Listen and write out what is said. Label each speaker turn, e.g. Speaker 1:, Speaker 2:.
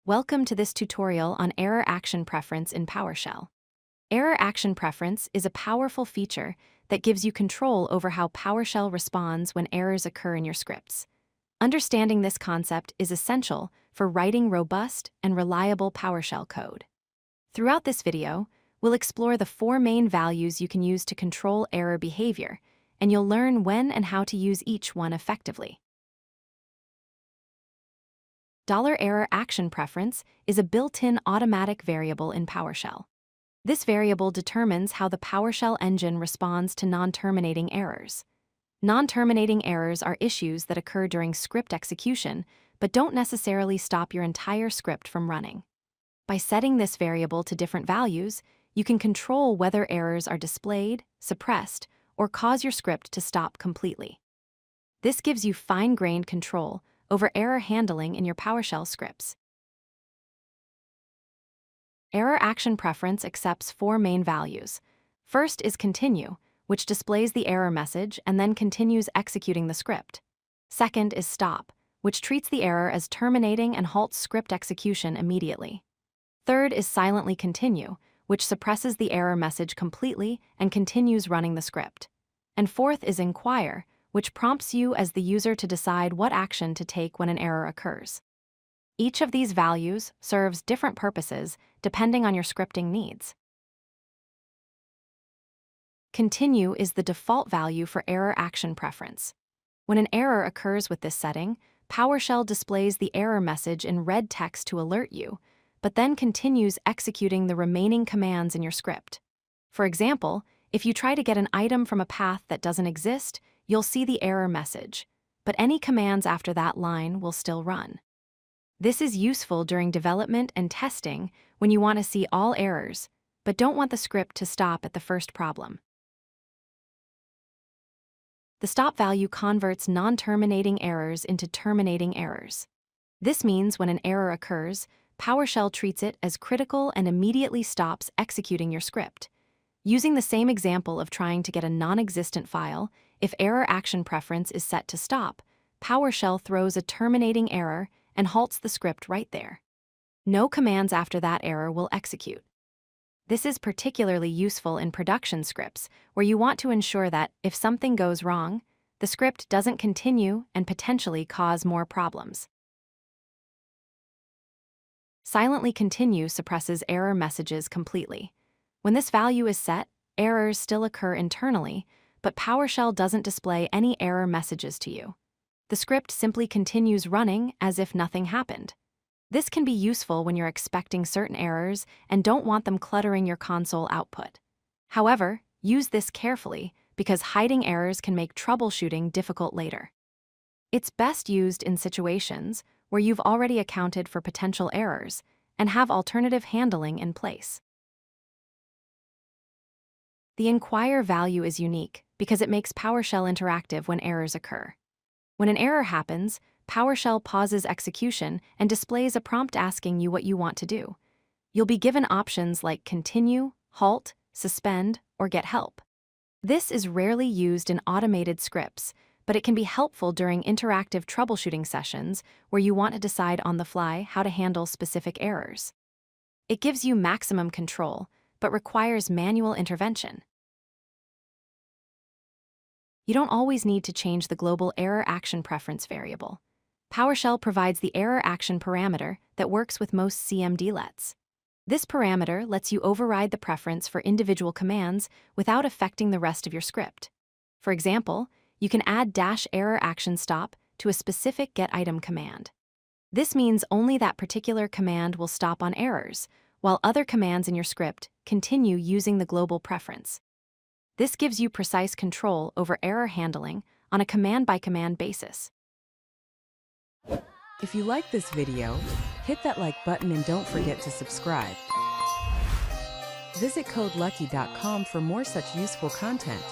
Speaker 1: Welcome to this tutorial on Error Action Preference in PowerShell. Error Action Preference is a powerful feature that gives you control over how PowerShell responds when errors occur in your scripts. Understanding this concept is essential for writing robust and reliable PowerShell code. Throughout this video, we'll explore the 4 main values you can use to control error behavior, and you'll learn when and how to use each one effectively. $ErrorActionPreference is a built-in automatic variable in PowerShell. This variable determines how the PowerShell engine responds to non-terminating errors. Non-terminating errors are issues that occur during script execution, but don't necessarily stop your entire script from running. By setting this variable to different values, you can control whether errors are displayed, suppressed, or cause your script to stop completely. This gives you fine-grained control over error handling in your PowerShell scripts. Error Action Preference accepts 4 main values. First is continue, which displays the error message and then continues executing the script. Second is stop, which treats the error as terminating and halts script execution immediately. Third is SilentlyContinue, which suppresses the error message completely and continues running the script. And fourth is Inquire, which prompts you as the user to decide what action to take when an error occurs. Each of these values serves different purposes depending on your scripting needs. Continue is the default value for Error Action Preference. When an error occurs with this setting, PowerShell displays the error message in red text to alert you, but then continues executing the remaining commands in your script. For example, if you try to get an item from a path that doesn't exist, you'll see the error message, but any commands after that line will still run. This is useful during development and testing when you want to see all errors, but don't want the script to stop at the first problem. The stop value converts non-terminating errors into terminating errors. This means when an error occurs, PowerShell treats it as critical and immediately stops executing your script. Using the same example of trying to get a non-existent file, if Error Action Preference is set to stop, PowerShell throws a terminating error and halts the script right there. No commands after that error will execute. This is particularly useful in production scripts, where you want to ensure that, if something goes wrong, the script doesn't continue and potentially cause more problems. SilentlyContinue suppresses error messages completely. When this value is set, errors still occur internally, but PowerShell doesn't display any error messages to you. The script simply continues running as if nothing happened. This can be useful when you're expecting certain errors and don't want them cluttering your console output. However, use this carefully because hiding errors can make troubleshooting difficult later. It's best used in situations where you've already accounted for potential errors and have alternative handling in place. The Inquire value is unique because it makes PowerShell interactive when errors occur. When an error happens, PowerShell pauses execution and displays a prompt asking you what you want to do. You'll be given options like continue, halt, suspend, or get help. This is rarely used in automated scripts, but it can be helpful during interactive troubleshooting sessions where you want to decide on the fly how to handle specific errors. It gives you maximum control, but requires manual intervention. You don't always need to change the global Error Action Preference variable. PowerShell provides the Error Action parameter that works with most CMDlets. This parameter lets you override the preference for individual commands without affecting the rest of your script. For example, you can add -ErrorActionStop to a specific getItem command. This means only that particular command will stop on errors, while other commands in your script continue using the global preference. This gives you precise control over error handling on a command-by-command basis.
Speaker 2: If you like this video, hit that like button and don't forget to subscribe. Visit codelucky.com for more such useful content.